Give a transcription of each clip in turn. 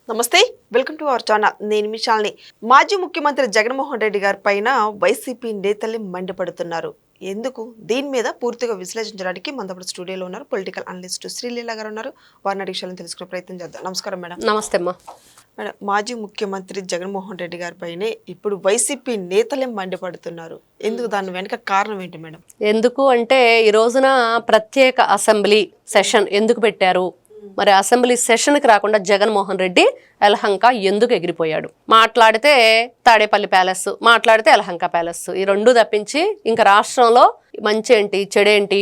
నమస్తే, welcome to our channel. నేను మీ శాలిని. మాజీ ముఖ్యమంత్రి జగన్మోహన్ రెడ్డి గారి పైన వైసీపీ నేతలు మండిపడుతున్నారు. ఎందుకు? దీని మీద పూర్తిగా విశ్లేషించడానికి మనతో స్టూడియోలో ఉన్నారు పొలిటికల్ అనలిస్ట్ శ్రీలీల గారు ఉన్నారు. వారిని అడిగి విషయాలను తెలుసుకునే ప్రయత్నం చేద్దాం. నమస్కారం మేడం. నమస్తే అమ్మా. మేడం, మాజీ ముఖ్యమంత్రి జగన్మోహన్ రెడ్డి గారి పైనే ఇప్పుడు వైసీపీ నేతలే మండిపడుతున్నారు. ఎందుకు? దాని వెనుక కారణం ఏంటి మేడం? ఎందుకు అంటే ఈ రోజున ప్రత్యేక అసెంబ్లీ సెషన్ ఎందుకు పెట్టారు, మరి అసెంబ్లీ సెషన్కి రాకుండా జగన్మోహన్ రెడ్డి యలహంక ఎందుకు ఎగిరిపోయాడు? మాట్లాడితే తాడేపల్లి ప్యాలెస్, మాట్లాడితే యలహంక ప్యాలెస్, ఈ రెండు తప్పించి ఇంకా రాష్ట్రంలో మంచి ఏంటి చెడేంటి?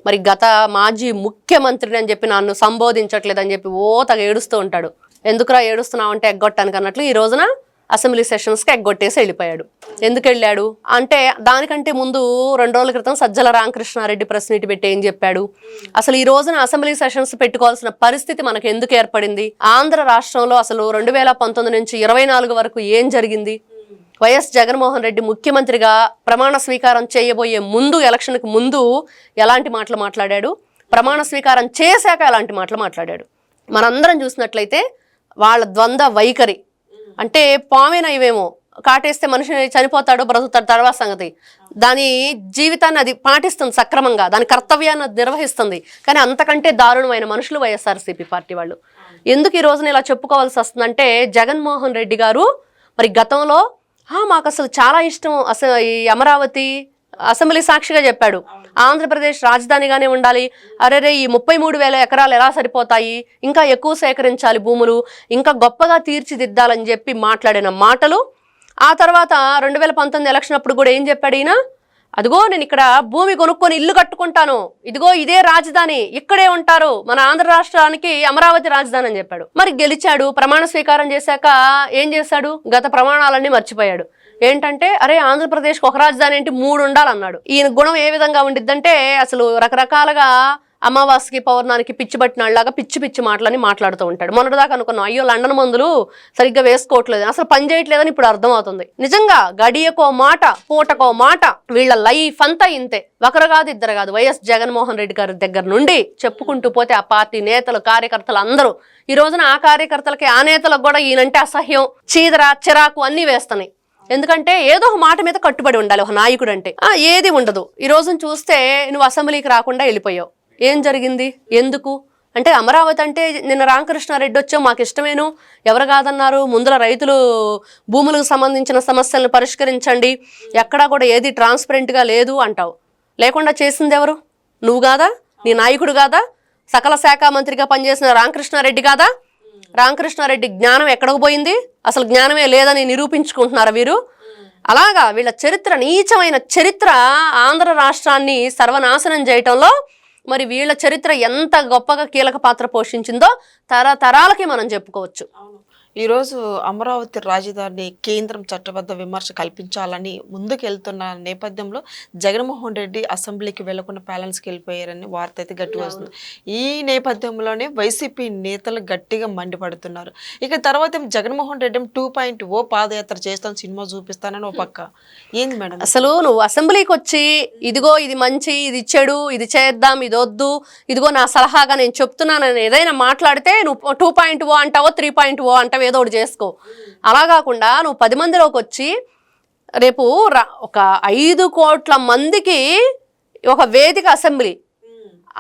మరి గత మాజీ ముఖ్యమంత్రిని అని చెప్పి నన్ను సంబోధించట్లేదని చెప్పి తెగ ఏడుస్తూ ఉంటాడు. ఎందుకురా ఏడుస్తున్నావు అంటే ఎగ్గొట్టానికి అన్నట్లు ఈ రోజున అసెంబ్లీ సెషన్స్కి ఎగ్గొట్టేసి వెళ్ళిపోయాడు. ఎందుకు వెళ్ళాడు అంటే దానికంటే ముందు 2 రోజుల క్రితం సజ్జల రామకృష్ణారెడ్డి ప్రెస్ మీట్ పెట్టి ఏం చెప్పాడు? అసలు ఈ రోజున అసెంబ్లీ సెషన్స్ పెట్టుకోవాల్సిన పరిస్థితి మనకు ఎందుకు ఏర్పడింది? ఆంధ్ర రాష్ట్రంలో అసలు 2019 నుంచి 24 వరకు ఏం జరిగింది? వైఎస్ జగన్మోహన్ రెడ్డి ముఖ్యమంత్రిగా ప్రమాణ స్వీకారం చేయబోయే ముందు, ఎలక్షన్కి ముందు ఎలాంటి మాటలు మాట్లాడాడు, ప్రమాణ స్వీకారం చేశాక ఎలాంటి మాటలు మాట్లాడాడు? మనందరం చూసినట్లయితే వాళ్ళ ద్వంద్వ వైఖరి అంటే పామేనా ఇవేమో కాటేస్తే మనిషి చనిపోతాడు, బ్రతుకుతాడు, తర్వాత సంగతి. దాని జీవితాన్ని అది పాటిస్తుంది సక్రమంగా, దాని కర్తవ్యాన్ని అది నిర్వహిస్తుంది. కానీ అంతకంటే దారుణమైన మనుషులు వైఎస్ఆర్సీపీ పార్టీ వాళ్ళు. ఎందుకు ఈ రోజున ఇలా చెప్పుకోవాల్సి వస్తుందంటే జగన్మోహన్ రెడ్డి గారు మరి గతంలో మాకు అసలు చాలా ఇష్టం అసలు ఈ అమరావతి, అసెంబ్లీ సాక్షిగా చెప్పాడు ఆంధ్రప్రదేశ్ రాజధానిగానే ఉండాలి, అరేరే ఈ 33,000 ఎకరాలు ఎలా సరిపోతాయి, ఇంకా ఎక్కువ సేకరించాలి భూములు, ఇంకా గొప్పగా తీర్చిదిద్దాలని చెప్పి మాట్లాడిన మాటలు. ఆ తర్వాత 2019 ఎలక్షన్ అప్పుడు కూడా ఏం చెప్పాడు ఈయన? అదిగో నేను ఇక్కడ భూమి కొనుక్కొని ఇల్లు కట్టుకుంటాను, ఇదిగో ఇదే రాజధాని, ఇక్కడే ఉంటారు, మన ఆంధ్ర రాష్ట్రానికి అమరావతి రాజధాని అని చెప్పాడు. మరి గెలిచాడు, ప్రమాణ స్వీకారం చేశాక ఏం చేశాడు? గత ప్రమాణాలన్నీ మర్చిపోయాడు. ఏంటంటే అరే ఆంధ్రప్రదేశ్కి ఒక రాజధాని ఏంటి, 3 ఉండాలన్నాడు. ఈయన గుణం ఏ విధంగా ఉండిద్దంటే అసలు రకరకాలుగా అమావాస్యకి పౌర్ణానికి పిచ్చి పట్టినలాగా పిచ్చి పిచ్చి మాటలని మాట్లాడుతూ ఉంటాడు. మొన్నటిదాకా అనుకున్నాం అయ్యో లండన్ మందులు సరిగ్గా వేసుకోవట్లేదు, అసలు పని చేయట్లేదని ఇప్పుడు అర్థమవుతుంది. నిజంగా గడియకో మాట, పూటకో మాట, వీళ్ళ లైఫ్ అంతా ఇంతే. ఒకరు కాదు, ఇద్దరు కాదు, వైఎస్ జగన్మోహన్ రెడ్డి గారి దగ్గర నుండి చెప్పుకుంటూ పోతే ఆ పార్టీ నేతలు, కార్యకర్తలు అందరూ ఈ రోజున ఆ కార్యకర్తలకి, ఆ నేతలకు కూడా ఈయనంటే అసహ్యం, చీదర, చిరాకు అన్నీ వేస్తున్నాయి. ఎందుకంటే ఏదో ఒక మాట మీద కట్టుబడి ఉండాలి ఒక నాయకుడు అంటే. ఏది ఉండదు. ఈ రోజున చూస్తే నువ్వు అసెంబ్లీకి రాకుండా వెళ్ళిపోయావు. ఏం జరిగింది? ఎందుకు అంటే అమరావతి అంటే నిన్న రామకృష్ణారెడ్డి వచ్చావు, మాకు ఇష్టమేను, ఎవరు కాదన్నారు, ముందర రైతులు భూములకు సంబంధించిన సమస్యలను పరిష్కరించండి, ఎక్కడా కూడా ఏది ట్రాన్స్పరెంట్గా లేదు అంటావు. లేకుండా చేసింది ఎవరు? నువ్వు కాదా? నీ నాయకుడు కాదా? సకల శాఖ మంత్రిగా పనిచేసిన రామకృష్ణారెడ్డి కాదా? రామకృష్ణారెడ్డి జ్ఞానం ఎక్కడికి పోయింది? అసలు జ్ఞానమే లేదని నిరూపించుకుంటున్నారా వీరు? అలాగా వీళ్ళ చరిత్ర, నీచమైన చరిత్ర, ఆంధ్ర రాష్ట్రాన్ని సర్వనాశనం చేయటంలో మరి వీళ్ళ చరిత్ర ఎంత గొప్పగా కీలక పాత్ర పోషించిందో తరతరాలకి మనం చెప్పుకోవచ్చు. ఈరోజు అమరావతి రాజధాని కేంద్రం చట్టబద్ధ విమర్శ కల్పించాలని ముందుకెళ్తున్న నేపథ్యంలో జగన్మోహన్ రెడ్డి అసెంబ్లీకి వెళ్లకుండా ప్యాలెన్స్కి వెళ్ళిపోయారని వార్త అయితే గట్టిగా వస్తుంది. ఈ నేపథ్యంలోనే వైసీపీ నేతలు గట్టిగా మండిపడుతున్నారు. ఇక తర్వాత జగన్మోహన్ రెడ్డి 2.0 పాదయాత్ర చేస్తాను, సినిమా చూపిస్తానని ఓ పక్క. ఏంది మేడం అసలు నువ్వు అసెంబ్లీకి వచ్చి ఇదిగో ఇది మంచి, ఇది చెడు, ఇది చేద్దాం, ఇది వద్దు, ఇదిగో నా సలహాగా నేను చెప్తున్నానని ఏదైనా మాట్లాడితే నువ్వు 2.0 అంటావో 3.0 అంటావో ఏదో ఒకటి చేసుకో. అలా కాకుండా నువ్వు 10 మందిలోకి వచ్చి రేపు ఒక 5 కోట్ల మందికి ఒక వేదిక అసెంబ్లీ,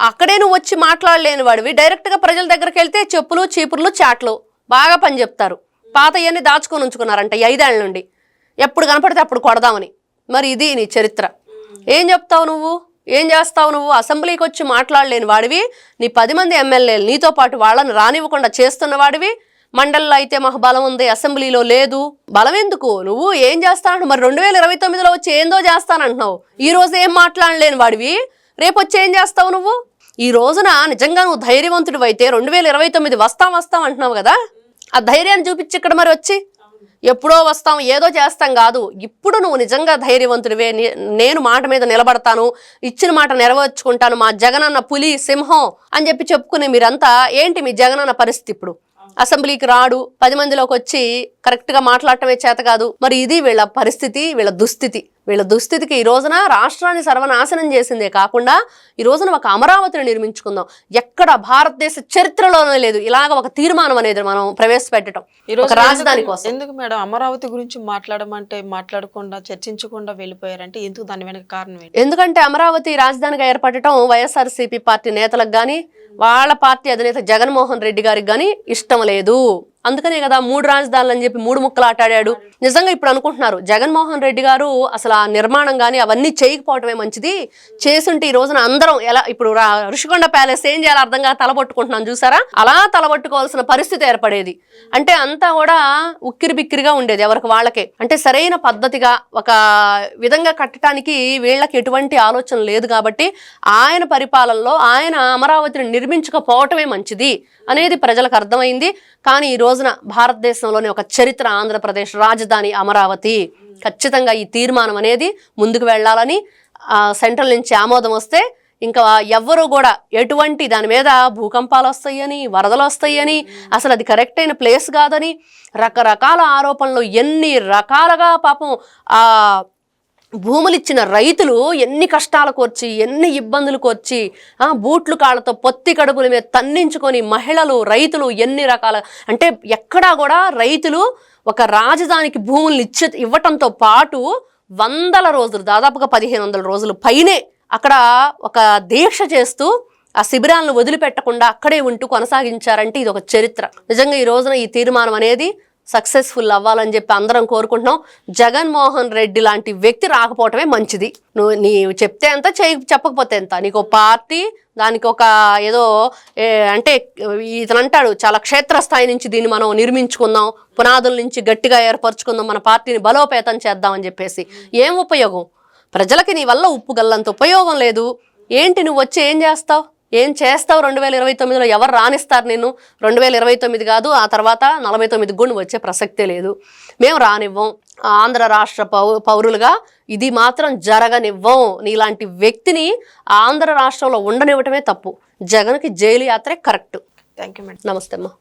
అక్కడే నువ్వు వచ్చి మాట్లాడలేని వాడివి డైరెక్ట్గా ప్రజల దగ్గరికి వెళ్తే చెప్పులు, చీపుర్లు, చాట్లు బాగా పని చెప్తారు. పాత ఇవన్నీ దాచుకొని ఉంచుకున్నారంట 5 ఏళ్ళ నుండి, ఎప్పుడు కనపడితే అప్పుడు కొడదామని. మరి ఇది నీ చరిత్ర. ఏం చెప్తావు నువ్వు? ఏం చేస్తావు నువ్వు? అసెంబ్లీకి వచ్చి మాట్లాడలేని వాడివి, నీ 10 మంది ఎమ్మెల్యేలు నీతో పాటు వాళ్ళని రానివ్వకుండా చేస్తున్న వాడివి. మండలిలో అయితే మాకు బలం ఉంది, అసెంబ్లీలో లేదు. బలం ఎందుకు? నువ్వు ఏం చేస్తానంటు? మరి 2029లో వచ్చి ఏందో చేస్తానంటున్నావు. ఈ రోజు ఏం మాట్లాడలేని వాడివి, రేపు వచ్చి ఏం చేస్తావు నువ్వు? ఈ రోజున నిజంగా నువ్వు ధైర్యవంతుడు అయితే 2029 వస్తాం అంటున్నావు కదా, ఆ ధైర్యాన్ని చూపించి ఇక్కడ మరి వచ్చి ఎప్పుడో వస్తాం ఏదో చేస్తాం కాదు. ఇప్పుడు నువ్వు నిజంగా ధైర్యవంతుడివే, నేను మాట మీద నిలబడతాను, ఇచ్చిన మాట నెరవేర్చుకుంటాను, మా జగనన్న పులి, సింహం అని చెప్పి చెప్పుకునే మీరంతా ఏంటి మీ జగనన్న పరిస్థితి? ఇప్పుడు అసెంబ్లీకి రాడు, 10 మందిలోకి వచ్చి కరెక్ట్గా మాట్లాడటమే చేత కాదు. మరి ఇది వీళ్ళ పరిస్థితి, వీళ్ళ దుస్థితి. వీళ్ళ దుస్థితికి ఈ రోజున రాష్ట్రాన్ని సర్వనాశనం చేసిందే కాకుండా ఈ రోజున ఒక అమరావతిని నిర్మించుకుందాం. ఎక్కడ భారతదేశ చరిత్రలోనే లేదు ఇలాగ ఒక తీర్మానం అనేది మనం ప్రవేశపెట్టడం ఒక రాజధాని కోసం. ఎందుకు మేడం అమరావతి గురించి మాట్లాడమంటే మాట్లాడకుండా చర్చించకుండా వెళ్ళిపోయారంటే ఎందుకు? దాని వెనక కారణం ఏంటి? ఎందుకంటే అమరావతి రాజధానిగా ఏర్పడటం వైఎస్ఆర్సీపీ పార్టీ నేతలకు కానీ వాళ్ళ పార్టీ అధినేత జగన్మోహన్ రెడ్డి గారికి కానీ ఇష్టం లేదు. అందుకనే కదా 3 రాజధానులు అని చెప్పి 3 ముక్కలు ఆటాడాడు. నిజంగా ఇప్పుడు అనుకుంటున్నారు జగన్మోహన్ రెడ్డి గారు అసలు ఆ నిర్మాణం కానీ అవన్నీ చేయకపోవటమే మంచిది, చేసుంటే ఈ రోజున అందరం ఎలా ఇప్పుడు ఋషికొండ ప్యాలెస్ ఏం చేయాలో అర్థంగా తలబొట్టుకుంటున్నాం చూసారా, అలా తలబొట్టుకోవాల్సిన పరిస్థితి ఏర్పడేది. అంటే అంతా కూడా ఉక్కిరి బిక్కిరిగా ఉండేది ఎవరికి వాళ్ళకే. అంటే సరైన పద్ధతిగా ఒక విధంగా కట్టడానికి వీళ్ళకి ఎటువంటి ఆలోచన లేదు కాబట్టి ఆయన పరిపాలనలో ఆయన అమరావతిని నిర్మించకపోవటమే మంచిది అనేది ప్రజలకు అర్థమైంది. కానీ ఈ రోజున భారతదేశంలోని ఒక చరిత్ర ఆంధ్రప్రదేశ్ రాజధాని అమరావతి. ఖచ్చితంగా ఈ తీర్మానం అనేది ముందుకు వెళ్ళాలని సెంట్రల్ నుంచి ఆమోదం వస్తే ఇంకా ఎవ్వరూ కూడా ఎటువంటి దాని మీద భూకంపాలు వస్తాయని వరదలు వస్తాయని అసలు అది కరెక్ట్ అయిన ప్లేస్ కాదని రకరకాల ఆరోపణలు ఎన్ని రకాలుగా పాపం భూములు ఇచ్చిన రైతులు ఎన్ని కష్టాలు కోర్చి ఎన్ని ఇబ్బందులు కోర్చి బూట్లు కాళ్ళతో పొత్తి కడుపుల మీద తన్నించుకొని మహిళలు రైతులు ఎన్ని రకాల అంటే ఎక్కడా కూడా రైతులు ఒక రాజధానికి భూములు ఇవ్వటంతో పాటు 100 రోజులు దాదాపుగా 1500 రోజులు పైనే అక్కడ ఒక దీక్ష చేస్తూ ఆ శిబిరాలను వదిలిపెట్టకుండా అక్కడే ఉంటూ కొనసాగించారంటే ఇది ఒక చరిత్ర. నిజంగా ఈ రోజున ఈ తీర్మానం అనేది సక్సెస్ఫుల్ అవ్వాలని చెప్పి అందరం కోరుకుంటున్నాం. జగన్మోహన్ రెడ్డి లాంటి వ్యక్తి రాకపోవటమే మంచిది. నీవు చెప్తే ఎంత చెప్పకపోతే ఎంత, నీకు పార్టీ దానికి ఒక ఏదో అంటే ఇతను అంటాడు చాలా క్షేత్రస్థాయి నుంచి దీన్ని మనం నిర్మించుకుందాం, పునాదుల నుంచి గట్టిగా ఏర్పరచుకుందాం, మన పార్టీని బలోపేతం చేద్దామని చెప్పేసి ఏం ఉపయోగం? ప్రజలకి నీ వల్ల ఉప్పు గల్లంత ఉపయోగం లేదు. ఏంటి నువ్వు వచ్చి ఏం చేస్తావు? 2029లో ఎవరు రానిస్తారు నిన్ను? 2029 కాదు, ఆ తర్వాత 49 కూడా వచ్చే ప్రసక్తే లేదు. మేము రానివ్వం. ఆంధ్ర రాష్ట్ర పౌరులుగా ఇది మాత్రం జరగనివ్వం. నీలాంటి వ్యక్తిని ఆంధ్ర రాష్ట్రంలో ఉండనివ్వటమే తప్పు. జగన్కి జైలు యాత్రే కరెక్ట్. Thank you madam. నమస్తే అమ్మా.